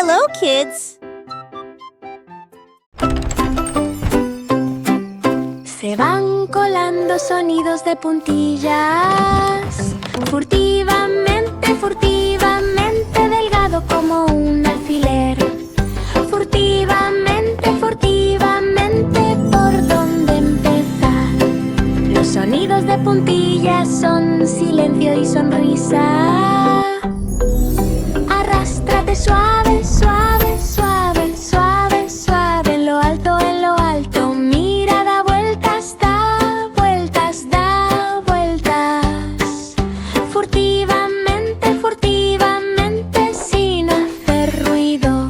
Hello, kids! Se van colando sonidos de puntillas, furtivamente, furtivamente, delgado como un alfiler. Furtivamente, furtivamente, ¿por dónde empezar? Los sonidos de puntillas son silencio y sonrisa. Arrástrate suave, suave, suave, suave, suave, en lo alto, en lo alto. Mira, da vueltas, da vueltas, da vueltas. Furtivamente, furtivamente, sin hacer ruido.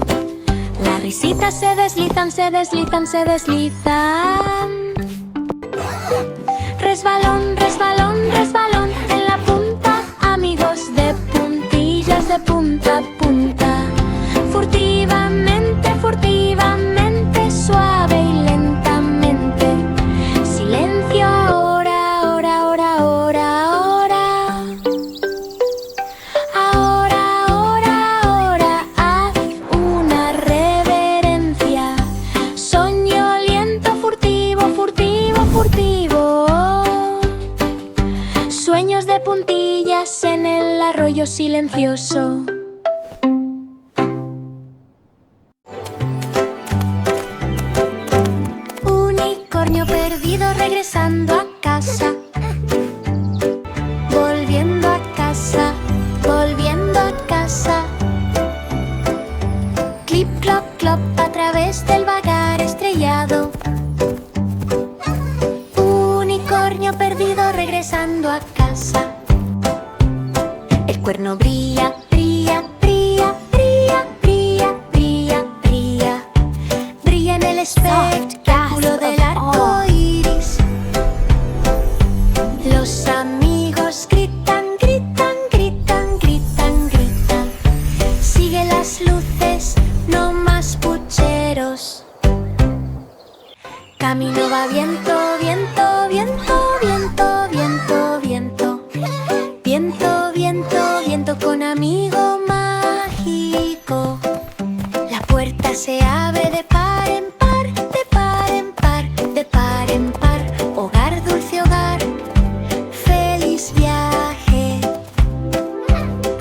Las risitas se deslizan, se deslizan, se deslizan. Resbalón, resbalón, resbalón, en la punta, amigos de puntillas de punta a punta. Furtivamente, furtivamente, suave y lentamente. Silencio ahora, ahora, ahora, ahora, ahora. Ahora, ahora, ahora, haz una reverencia. Soñoliento, furtivo, furtivo, furtivo. Sueños de puntillas en el arroyo silencioso. Unicornio perdido regresando a casa. Volviendo a casa, volviendo a casa. Clip, clop, clop, a través del vagar estrellado. Unicornio perdido regresando a casa. El cuerno brilla, brilla, brilla, brilla, brilla, brilla, brilla. Brilla en el espectáculo del arco iris. Los amigos gritan, gritan, gritan, gritan, gritan. Sigue las luces, no más pucheros. Camino va viento, viento, viento, viento, viento, viento. Viento, viento, viento con amigo mágico. La puerta se abre de par en par, de par en par, de par en par. Hogar, dulce hogar, feliz viaje.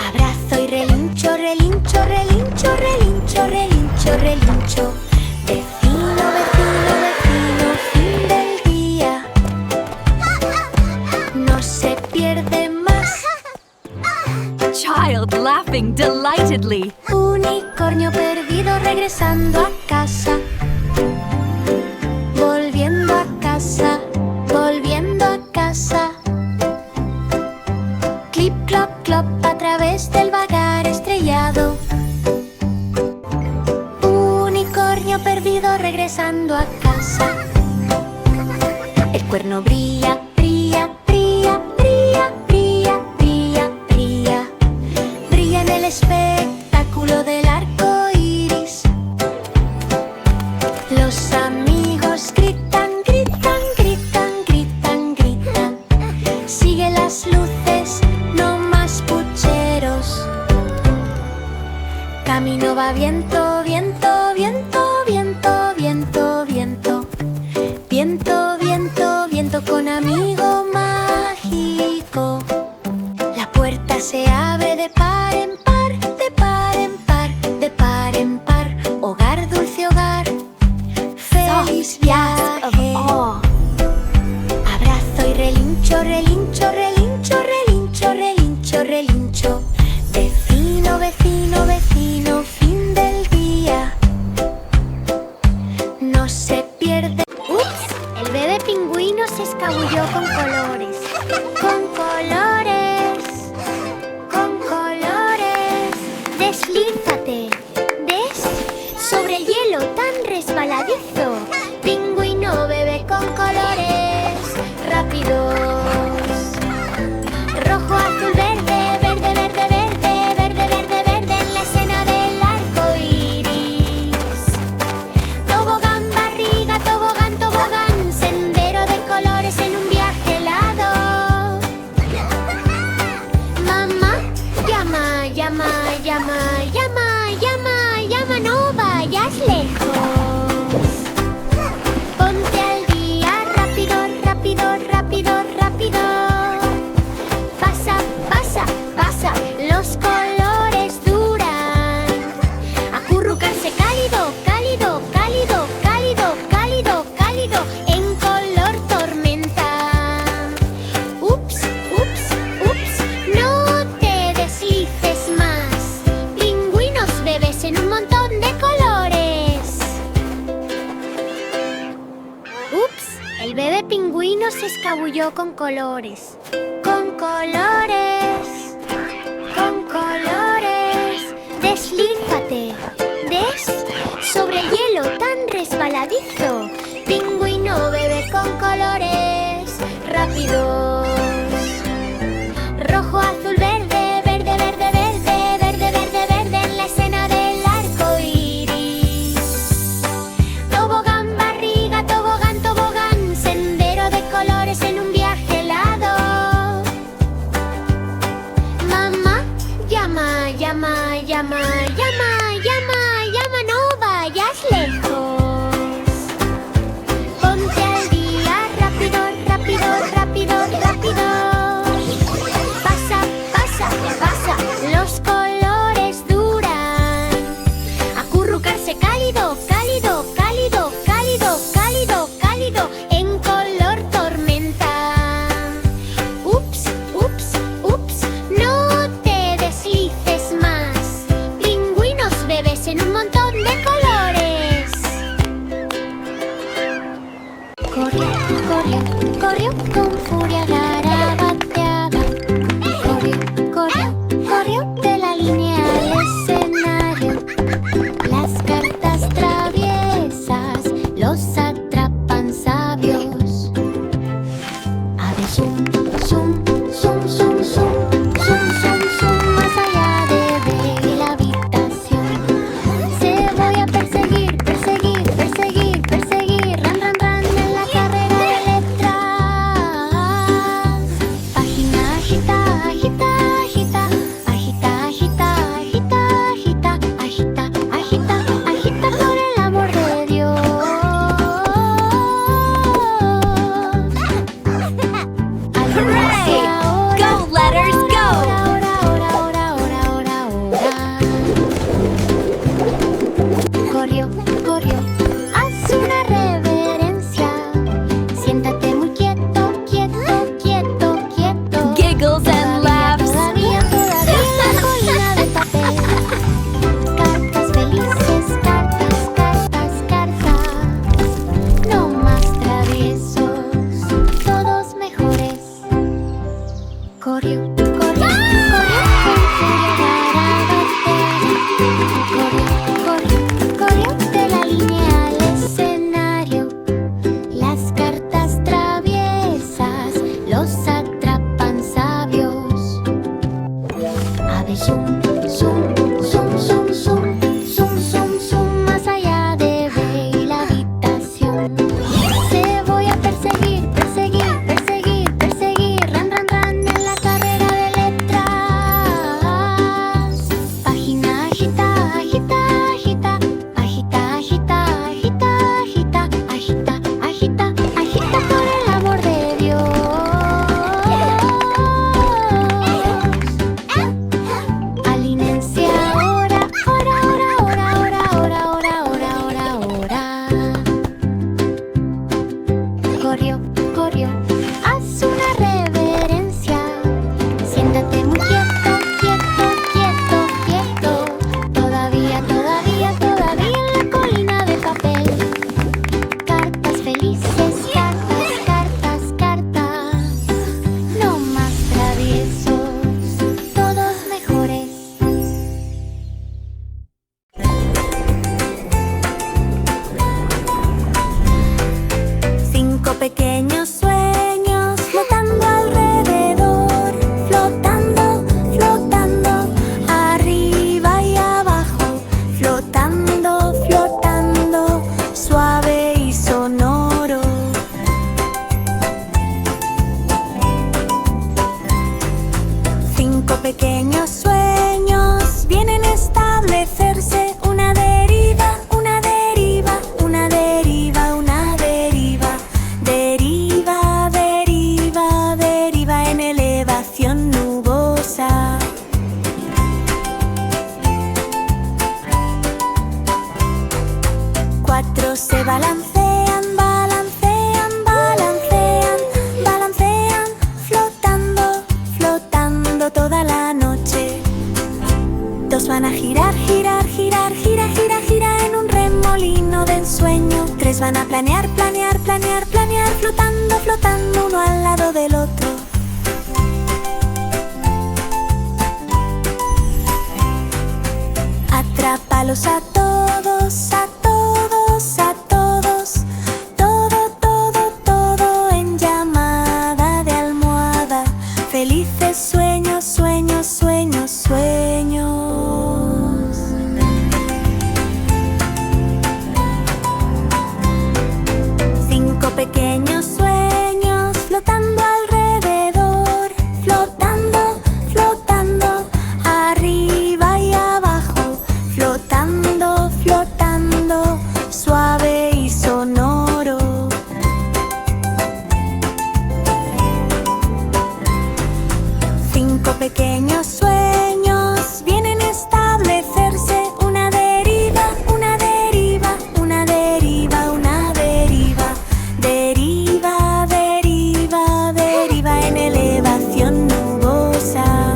Abrazo y relincho, relincho, relincho, relincho, relincho, relincho. Vecino, vecino, vecino, fin del día. No se pierde más. Child laughing delightedly. Unicornio perdido regresando a casa. Volviendo a casa, volviendo a casa. Clip, clop, clop, a través del vagar estrellado. Unicornio perdido regresando a casa. El cuerno brilla, brilla, brilla, brilla, brilla, brilla, brilla. Brilla en el espectáculo del arco iris. Los amigos gritan, gritan, gritan, gritan, gritan. Sigue las luces, no más pucheros. Camino va viento, viento, viento, viento, viento, viento. Viento, viento, viento con amigo mágico. La puerta se abre de par en par, de par en par, de par en par. Hogar, dulce hogar, feliz viaje. Abrazo y relincho, relincho, relincho, relincho, relincho, relincho. Vecino, vecino, vecino, fin del día. No se pierde. ¡Ups! El bebé pingüino se escabulló con colores. Con colores. Con colores. Deslízate. ¿Ves? Sobre el hielo tan resbaladizo. Pingüino bebé con colores. Rápidos. Rojo, azul, verde, verde, verde, verde, verde, verde, verde en la escena del arco iris. Tobogán, barriga, tobogán, tobogán, sendero de colores en un viaje helado. Mamá, llama, llama, llama, llama, llama, llama. los colores duran. Acurrucarse cálido, cálido, cálido, cálido, cálido, cálido, en color tormenta. Ups, ups, ups, no te deslices más. Pingüinos bebés en un montón de colores. Ups, el bebé pingüino se escabulló con colores. Con colores, con colores. Deslízate, sobre el hielo tan resbaladizo. Pingüino bebé con colores rápidos. Rojo, azul, verde, verde, verde, verde, verde, verde, verde en la escena del arco iris. Tobogán, barriga, tobogán, tobogán, sendero de colores en un viaje helado. Mamá llama, llama, llama, llama, llama, llama, no vayas lejos. Ponte al día, rápido, rápido, rápido, rápido. Pasa, pasa, pasa, los colores duran. Acurrucarse cálido, cálido, cálido, cálido, cálido, cálido, en color tormenta. Ups, ups, ups, no te deslices más. Pingüinos bebés en un montón de colores. Corrió, corrió, corrió con furia garabateada. Corrió, corrió, corrió de la línea al escenario. Las cartas traviesas los atrapan sabios. A ver, zoom, zoom, zoom, zoom, zoom, zoom, zoom, zoom, más allá de la habitación. Se voy a perseguir, perseguir, perseguir, perseguir, ran, ran, ran en la carrera de letras. Página agita, agita, agita, agita, agita, agita, agita, agita, agita, agita por el amor de Dios. Hooray! Go, letters, go! Ahora, ahora, ahora, ahora, ahora, ahora. Corrió, corrió, haz una reverencia. Siéntate muy quieto, quieto, quieto, quieto. Giggles and laughs. Todavía, todavía la colina de papel. Cartas felices, cartas, cartas, cartas. No más traviesos, todos mejores. Corrió, corrió, corrió con furia garabateada. Corrió, corrió, corrió de la línea al escenario. Las cartas traviesas los atrapan sabios. A ver, zoom, zoom, zoom, zoom, zoom, zoom, zoom, zoom, más allá de la habitación. Se voy a perseguir, perseguir, perseguir, perseguir, ran, ran, ran en la carrera de letras. Página agita, agita, agita, agita, agita, agita, agita, agita, agita, agita por el amor de Dios. Alínense ahora, ahora, balancean, balancean, balancean, balancean, flotando, flotando toda la noche. Dos van a girar, girar, girar, gira, gira, gira en un remolino de ensueño. Tres van a planear, planear, planear, planear, flotando, flotando uno al lado del otro. Atrápalos a todos, a todos, a todos. Todo, todo, todo en llamada de almohada. Felices sueños, sueños, sueños, sueños. Cinco pequeños sueños flotando alrededor. Flotando, flotando, arriba y abajo. Flotando, flotando, suave y sonoro. Cinco pequeños sueños vienen a establecerse. Una deriva, una deriva, una deriva, una deriva. Deriva, deriva, deriva en elevación nubosa.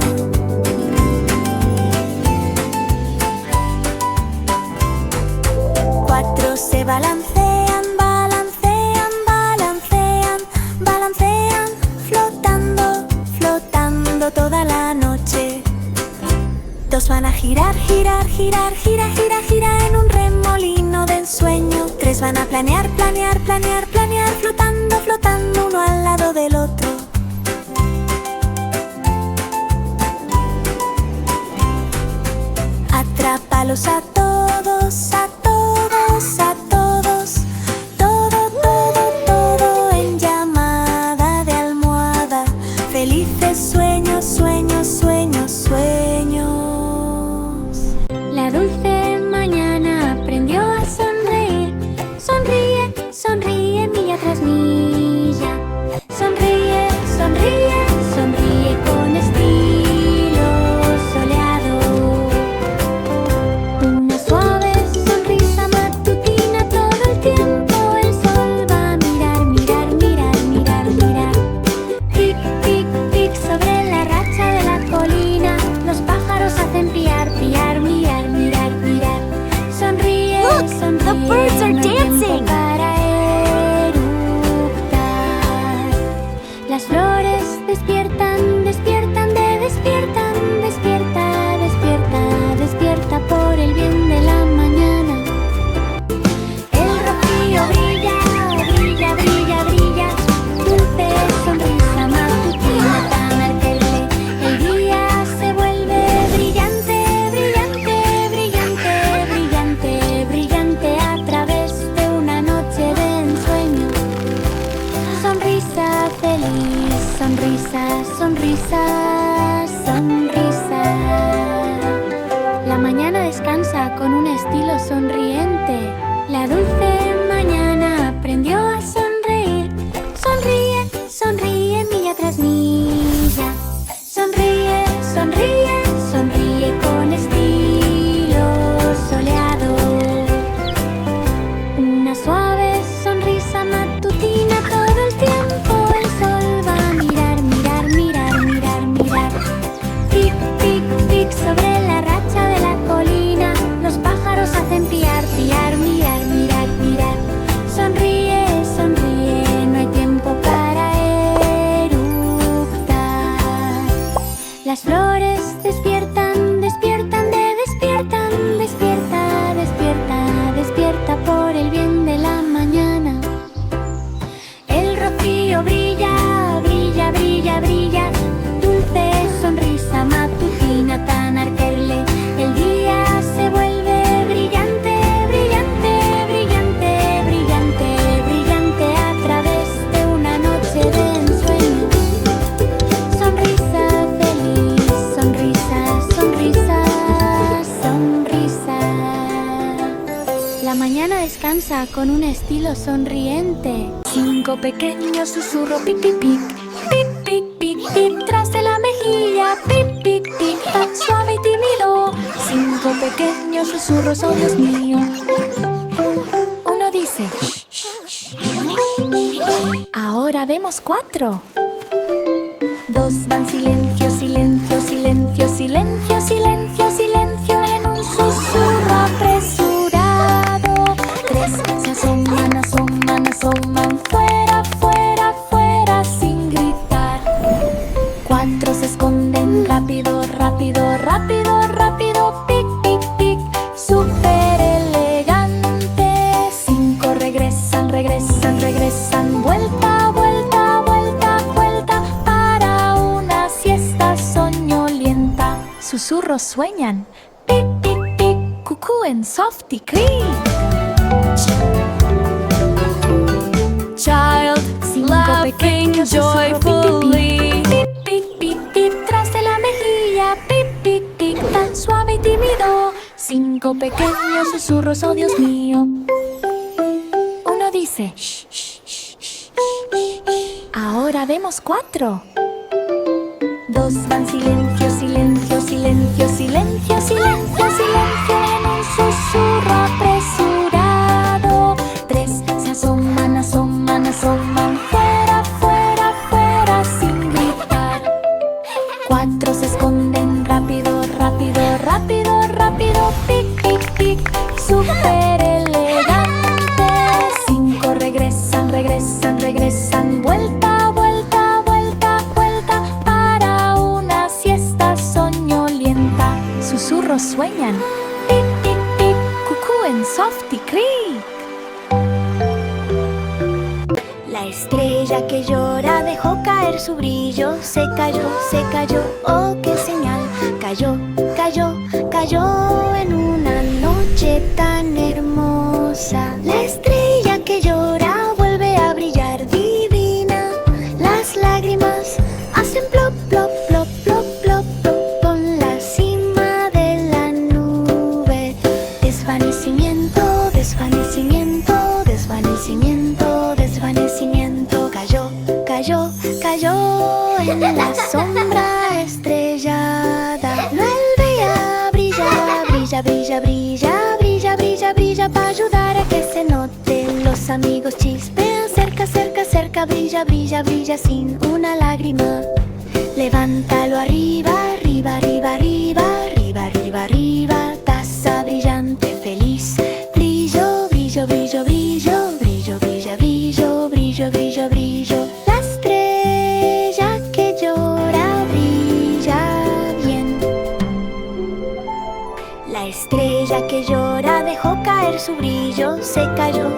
Cuatro se balancean, balancean, balancean, balancean, flotando, flotando toda la noche. Dos van a girar, girar, girar, gira, gira, gira en un remolino de ensueño. Tres van a planear, planear, planear, planear, flotando, flotando uno al lado del otro. Atrápalos a todos, a todos, a todos. Todo, todo, todo en llamada de almohada. Felices sueños, sueños, sueños, sueños. La dulce mañana aprendió a sonreír. Sonríe, sonríe milla tras milla. Sonríe, sonríe, sonríe con estilo soleado. Una suave sonrisa matutina todo el tiempo. El sol va a mirar, mirar, mirar, mirar, mirar. Pic, pic, pic sobre la racha de la colina. Los pájaros hacen piar, piar, mirar, mirar, mirar. Sonríe, Look, sonríe. the birds are no hay tiempo dancing. para eructar. Las flores despiertan, despiertan, despiertan, despierta, despierta, despierta por el bien de la mañana. El rocío brilla, brilla, brilla, brilla. Dulce sonrisa matutina tan arquerle. El día se vuelve brillante, brillante, brillante, brillante, brillante a través de una noche de ensueño. Sonrisa feliz, sonrisa, sonrisa, sonrisa. La mañana descansa con un estilo sonriente. La dulce mañana aprendió a sonreír. Sonríe, sonríe milla tras milla. Sonríe, sonríe, sonríe con estilo soleado. Una suave sonrisa matutina todo el tiempo. El sol va a mirar, mirar, mirar, mirar, mirar. Pic, pic, pic sobre la racha de la colina. Los pájaros hacen piar, piar, mirar, mirar, mirar. Sonríe, sonríe, no hay tiempo para eructar. Las flores despiertan, despiertan, despiertan, despierta, despierta, despierta por el bien de la mañana. El rocío brilla, brilla, brilla, brilla. Dulce sonrisa matutina tan arquerle. El día se vuelve brillante, brillante, brillante, brillante, brillante a través de una noche de ensueño. Sonrisa feliz, sonrisa, sonrisa, sonrisa. La mañana descansa con un estilo sonriente. Cinco pequeños susurros, pic, pic, pic. Pic, pic, pic, pic, tras de la mejilla. Pic, pic, pic, tan suave y tímido. Cinco pequeños susurros, oh Dios mío. Uno dice dice shh, shh, shh. Ahora vemos 4. 2 van silencio, silencio, silencio, silencio, silencio, silencio en un susurro apresurado. 3 se asoman, asoman, asoman fuera, fuera, fuera sin gritar. 4 se esconden rápido, rápido, rápido, rápido, pic, pic, pic, súper elegante. 5 regresan, regresan, regresan, vuelta, vuelta, vuelta, vuelta para una siesta soñolienta. Susurros sueñan, pic, pic, pic, cucú en Softly Creek. Child 5 laughing pequeños susurros, joyfully. pip, pip, pip, pip, tras de la mejilla, pip, pip, pip, tan suave y tímido. 5 pequeños susurros, oh Dios mío. Uno dice shh, shh, shh, shh, shh. Ahora vemos 4. 2 van silencio, silencio, silencio, silencio, silencio, silencio en un susurro apresurado. 3 se asoman, asoman, asoman fuera, fuera, fuera sin gritar. 4 se esconden rápido, rápido, rápido, rápido, pic, pic, pic, súper elegante. 5 regresan, regresan, regresan, vuelta, vuelta, vuelta, vuelta para una siesta soñolienta. Susurros sueñan, pic, pic, pic, cucú en Softly Creek. La estrella que llora dejó caer su brillo. Se cayó, oh qué señal. Cayó, cayó, cayó en una noche tan hermosa. La estrella que llora vuelve a brillar divina. Las lágrimas hacen plop, plop, plop, plop, plop, plop con la cima de la nube. Desvanecimiento, desvanecimiento, desvanecimiento, desvanecimiento. Cayó, cayó, cayó en la sombra estrellada. No alvea, brilla, brilla, brilla, brilla, brilla, brilla, brilla para ayudar a que se note. Los amigos chispean cerca, cerca, cerca. Brilla, brilla, brilla sin una lágrima. Levántalo arriba, arriba, arriba, arriba, arriba, arriba, arriba. Taza brillante, feliz. Brillo, brillo, brillo, brillo, brillo, brilla, brillo, brillo, brillo, brillo. La estrella que llora brilla bien. La estrella que llora dejó caer su brillo. Se cayó,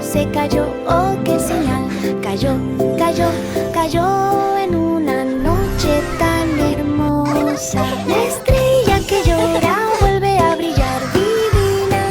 oh qué señal. Cayó, cayó, cayó en una noche tan hermosa. La estrella que llora vuelve a brillar divina.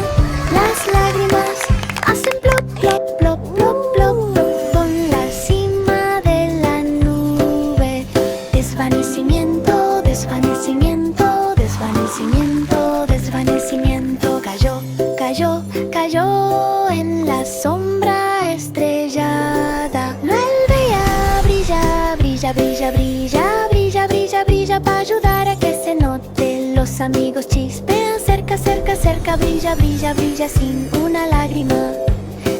Las lágrimas hacen plop, plop, plop, plop, plop, plop con la cima de la nube. Desvanecimiento, desvanecimiento, desvanecimiento, desvanecimiento. Cayó, cayó, cayó en la sombra estrellada. No alvea, brilla, brilla, brilla, brilla, brilla, brilla, brilla para ayudar a que se note. Los amigos chispean cerca, cerca, cerca. Brilla, brilla, brilla sin una lágrima.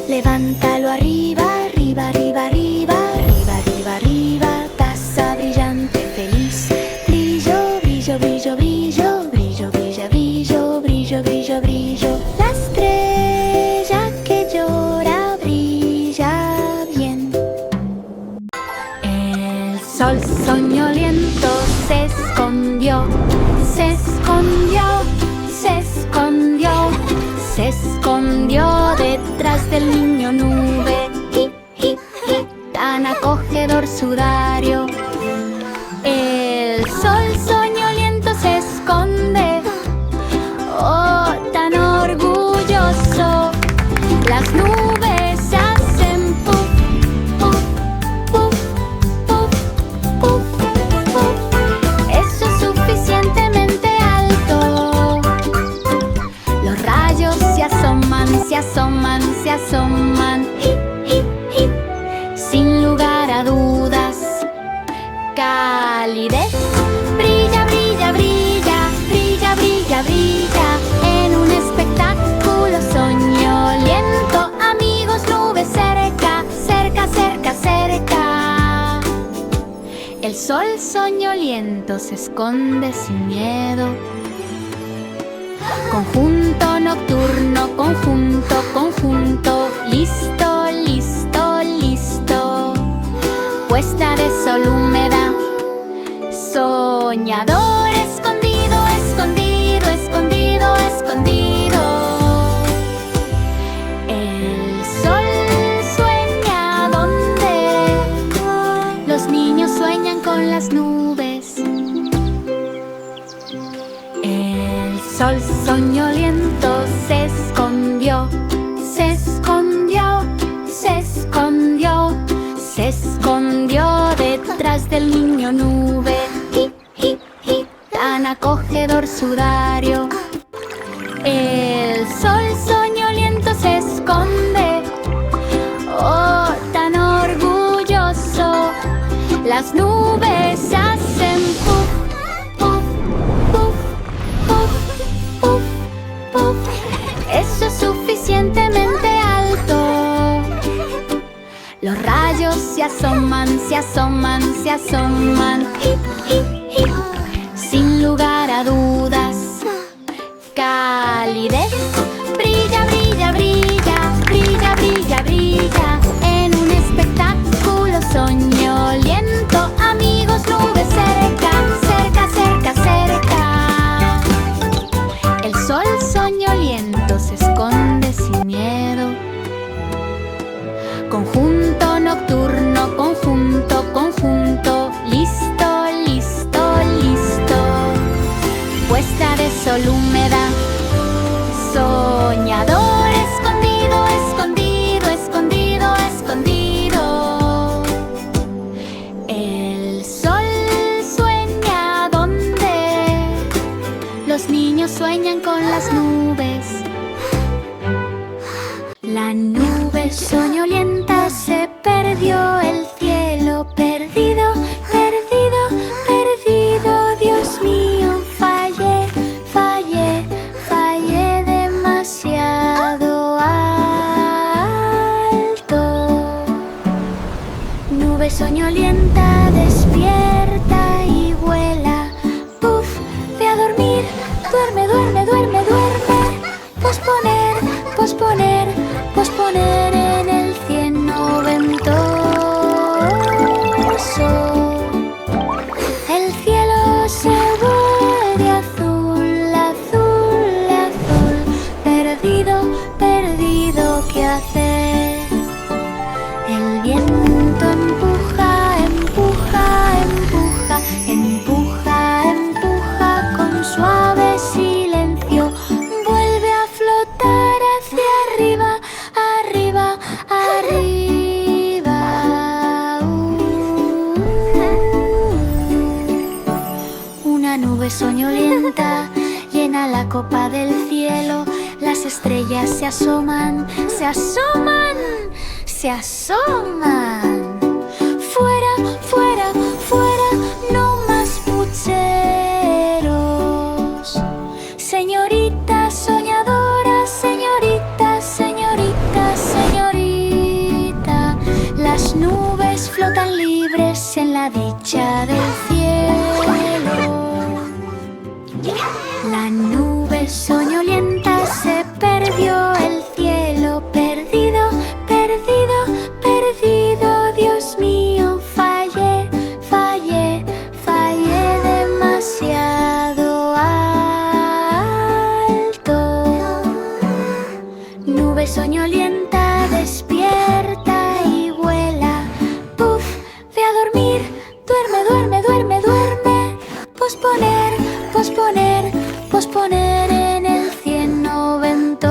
Levántalo arriba, arriba, arriba, arriba, arriba, arriba, arriba. Taza brillante, feliz. Brillo, brillo, brillo, brillo, brillo, brilla, brillo, brillo, brillo, brillo. La estrella que llora brilla bien. El sol soñoliento se escondió, se escondió, se escondió, se escondió detrás del niño nube. Hi, hi, hi, tan acogedor sudario. El sol soñoliento se esconde, oh, tan orgulloso. Las nubes se hacen puff, puff, puff, puff, puff, puff. Eso es suficientemente alto. Los rayos se asoman, se asoman, se asoman. Hip, hip, hip. Sin lugar a dudas. Calidez. Brilla, brilla, brilla, brilla, brilla, brilla en un espectáculo soñoliento. Amigos, nubes sol soñoliento se esconde sin miedo. Conjunto nocturno, conjunto, conjunto, listo, listo, listo. Puesta de sol húmeda, soñador escondido, escondido, escondido, escondido. El sol sueña donde los niños sueñan con las nubes. El sol soñoliento se escondió, se escondió, se escondió, se escondió detrás del niño nube. Hi, hi, hi, tan acogedor sudario. El sol soñoliento se esconde, oh, tan orgulloso. Las nubes hacen puff, puff, puff, puff, puff, puff. Eso es suficientemente alto. Los rayos se asoman, se asoman, se asoman. Hip, hip, hip. Sin lugar a dudas. Calidez. Brilla, brilla, brilla, brilla, brilla, brilla. En un espectáculo soñoliento. Amigos, nubes cerca, cerca, cerca, cerca. El sol soñoliento se esconde sin miedo. Conjunto nocturno, conjunto, conjunto, listo, listo, listo. Puesta de sol húmeda, soñador escondido, escondido, escondido, escondido. El sol sueña donde los niños sueñan con las nubes. La nube soñolienta se perdió, el cielo perdido, perdido, perdido. Dios mío, fallé, fallé, fallé demasiado alto. Nube soñolienta despierta y vuela. Puf, ve a dormir, duerme, duerme, duerme, duerme. Posponer, posponer, posponer en el cielo ventoso. El cielo se vuelve azul, azul, azul. Perdido, perdido, ¿qué hacer? El viento empuja, empuja, empuja, empuja, empuja con suave silencio. Vuelve a flotar hacia arriba, arriba, arriba. Una nube soñolienta llena la copa del cielo. Las estrellas se asoman, se asoman, se asoman. Fuera, fuera, fuera, no más pucheros. Señorita soñadora, señorita, señorita, señorita. Las nubes flotan libres en la dicha del cielo. La nube soñolienta se perdió, el cielo perdido, perdido, perdido. Dios mío, fallé, fallé, fallé demasiado alto. Nube soñolienta despierta y vuela. Puf, ve a dormir, duerme, duerme, duerme, duerme. Posponer, posponer, posponer en el cielo ventoso.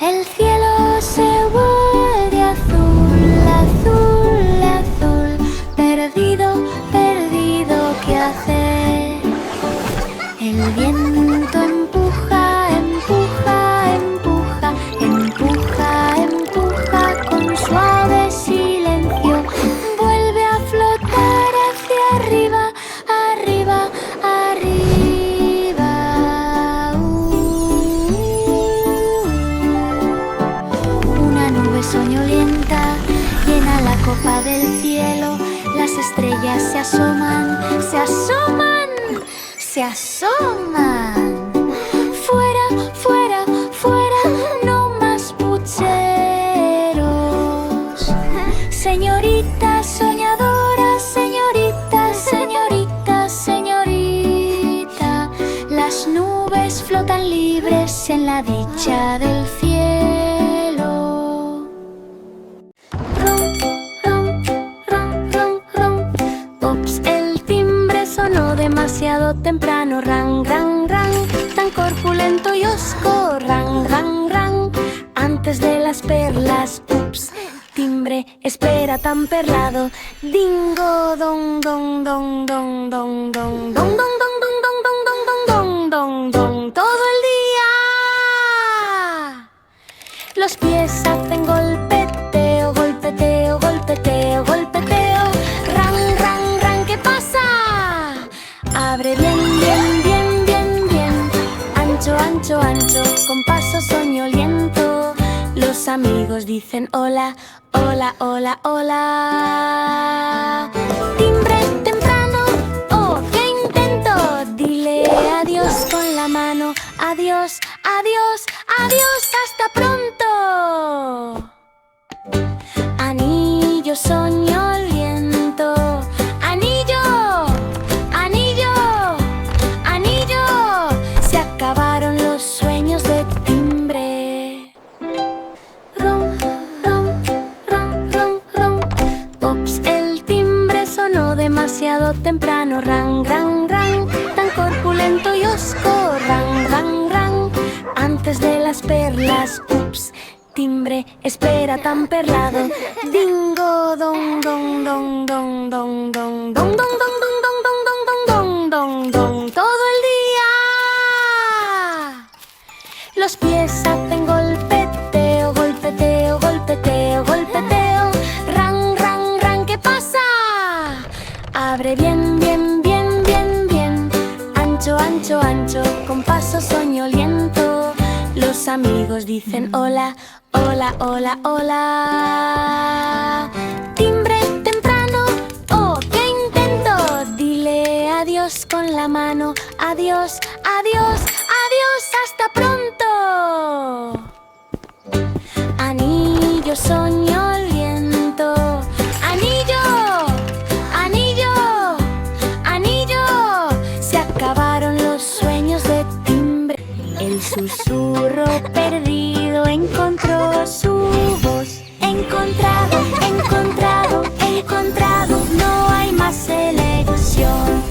El cielo se vuelve azul, azul, azul. Perdido, perdido, ¿qué hacer? El viento empuja, empuja, empuja, empuja, empuja con suave silencio. Vuelve a flotar hacia arriba, arriba, arriba. Una nube soñolienta llena la copa copa del cielo, las estrellas se asoman, se asoman, se asoman. Fuera, fuera, fuera, no más pucheros. Señorita soñadora, señorita, señorita, señorita, las nubes flotan libres en la dicha del cielo. Ron, ron, ron, ron, ron. Ups, el timbre sonó demasiado temprano. Ran, ran, ran, tan corpulento y osco. Ran, ran, ran, antes de las perlas. Ups, timbre, espera tan perlado. Dingo, dong, dong, dong, dong, dong, dong, dong, dong, dong, dong, dong, dong, dong, dong, dong, dong, todo el día. Los pies hacen golpeteo, golpeteo, golpeteo, golpeteo. Ran, ran, ran, ¿qué pasa? Abre bien, bien, bien, bien, bien. Ancho, ancho, ancho, con paso soñoliento. Los amigos dicen hola, hola, hola, hola. Timbre temprano, oh, qué intento. Dile adiós con la mano. Adiós, adiós, adiós, hasta pronto. Anillo soñoliento. Anillo, anillo, anillo. Se acabaron los sueños de timbre. Ron, ron, ron, ron, ron. Ups, el timbre sonó demasiado temprano. Ran, ran, ran, tan corpulento y osco. Ran, ran, ran, antes de las perlas. Ups, timbre, espera tan perlado. Dingo, dong, dong, dong, dong, dong, dong, dong, dong, dong, dong, dong, dong, dong, dong, dong, todo el día. Los pies hacen golpeteo, golpeteo, golpeteo, golpeteo. Ran, ran, ran, ¿qué pasa? Abre bien, bien, bien, bien, bien. Ancho, ancho, ancho, con paso soñoliento. Los amigos dicen hola, hola, hola, hola. Timbre temprano, oh, qué intento. Dile adiós con la mano. Adiós, adiós, adiós, hasta pronto. Anillo soñoliento. Anillo, anillo, anillo. Se acabaron los sueños de timbre. El susurro perdido encontró su voz. Encontrado, encontrado, encontrado. No hay más elección.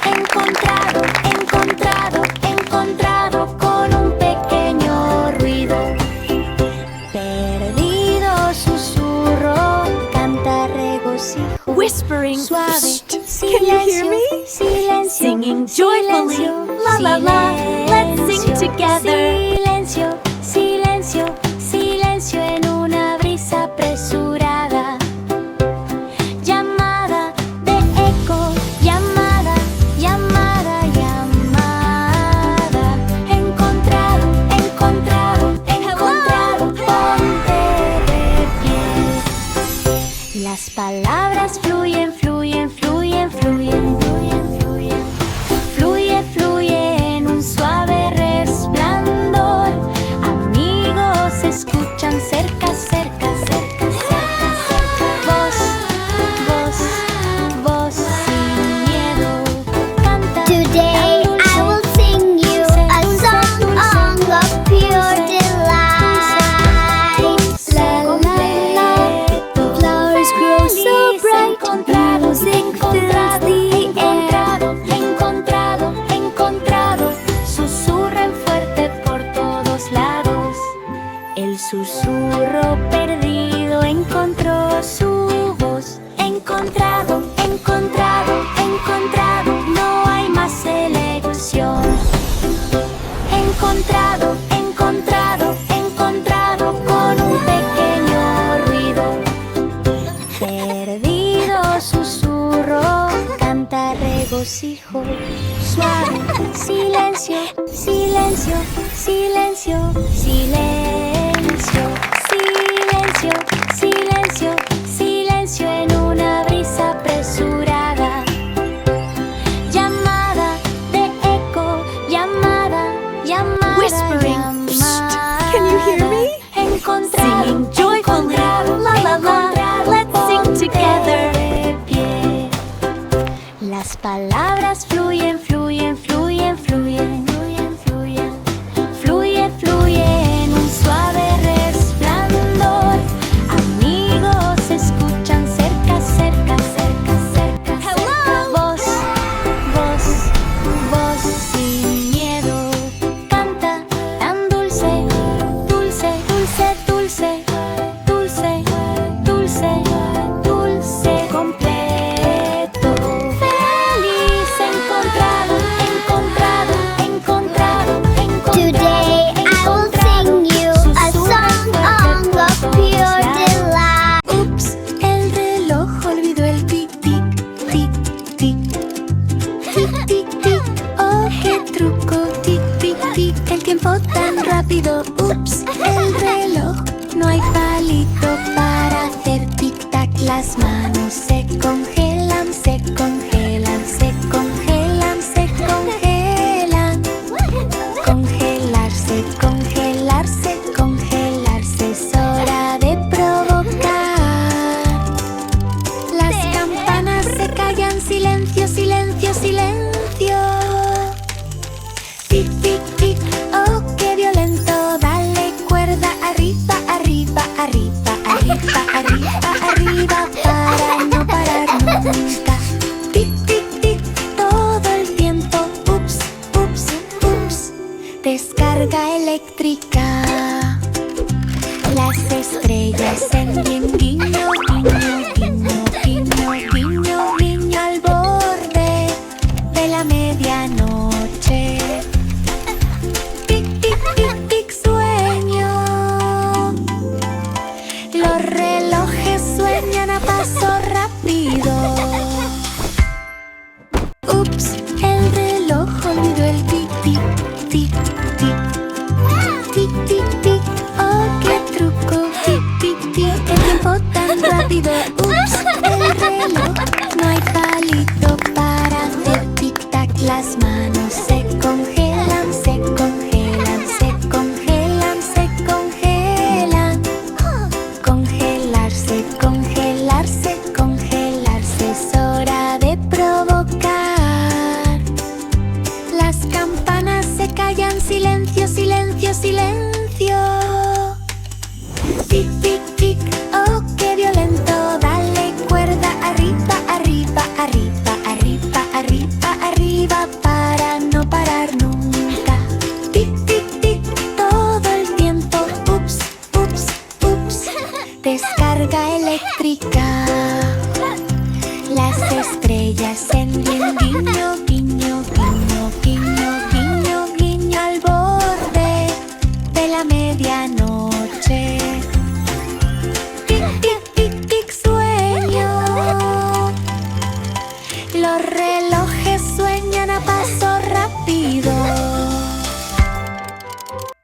Encontrado, encontrado, encontrado, con un pequeño ruido. Perdido susurro, canta regocijo. Whispering. Suave, Shh. Can you hear silencio, me? silencio, Singing joyfully. silencio, La la la. Let's sing silencio, together. Silencio, silencio, silencio en una brisa apresurada. Llamada de eco, llamada, llamada, llamada. Encontrado, encontrado, encontrado, ponte de pie. Las palabras fluyen, fluyen, fluyen, fluyen, fluyen, fluyen. Fluye, fluye en un suave resplandor. Amigos se escuchan cerca, cerca, cerca, cerca, cerca. Voz, voz, voz sin miedo. Canta. Today tan I will sing you a song of pure delight. Completo. Flowers grow so bright. Encontrado, Music fills encontrado, the air. encontrado, encontrado, encontrado. Susurran fuerte por todos lados. El susurro perdido encontró su voz. Encontrado, encontrado, encontrado. No hay más elección. Encontrado, encontrado, encontrado, con un pequeño ruido. Perdido susurro, canta regocijo. Suave, silencio, silencio, silencio, silencio, silencio, silencio, silencio. palabras fluyen, fluyen, fluyen, fluyen, fluyen, fluyen. Fluye, fluye en un suave resplandor. Amigos escuchan cerca, cerca, cerca, cerca, cerca. Voz, voz, voz sin miedo. Canta tan dulce, dulce, dulce, dulce, dulce, dulce, dulce, completo. Feliz, encontrado, encontrado, encontrado, encontrado. Today I will sing you a song of pure delight. Ups, el reloj olvidó el tic, tic, tic, tic. Tic, tic, tic, oh, qué truco. Tic, tic, tic, el tiempo tan rápido. Ups, el reloj, no hay palito para hacer tic-tac. Las manos se congelan, se congelan, se congelan, se congelan. Congelarse, congelarse, congelarse, es hora de provocar. Las campanas se callan, silencio, silencio, silencio. Tic, tic, tic, oh, qué violento. Dale cuerda arriba, arriba, arriba, arriba, arriba, arriba, para no parar nunca. Tic, tic, tic, todo el tiempo. Ups, ups, ups. Descarga eléctrica. Las estrellas en guiño, guiño, guiño, guiño, guiño, guiño al borde de la medianoche. Tic, tic, tic, tic, sueño. Los relojes sueñan a paso rápido. Ups, el reloj olvidó el tic, tic, tic, tic. Tic, tic, tic, oh, qué truco. Tic, tic, tic, el tiempo tan rápido. Ups, el reloj, no hay palito para hacer tic-tac. Las manos se congelan, se congelan, se congelan, se congelan. Congelarse, congelarse, congelarse, es hora de provocar. Las campanas se callan, silencio, silencio, silencio. Tic, tic, tic, oh, qué violento. Dale cuerda arriba, arriba, arriba,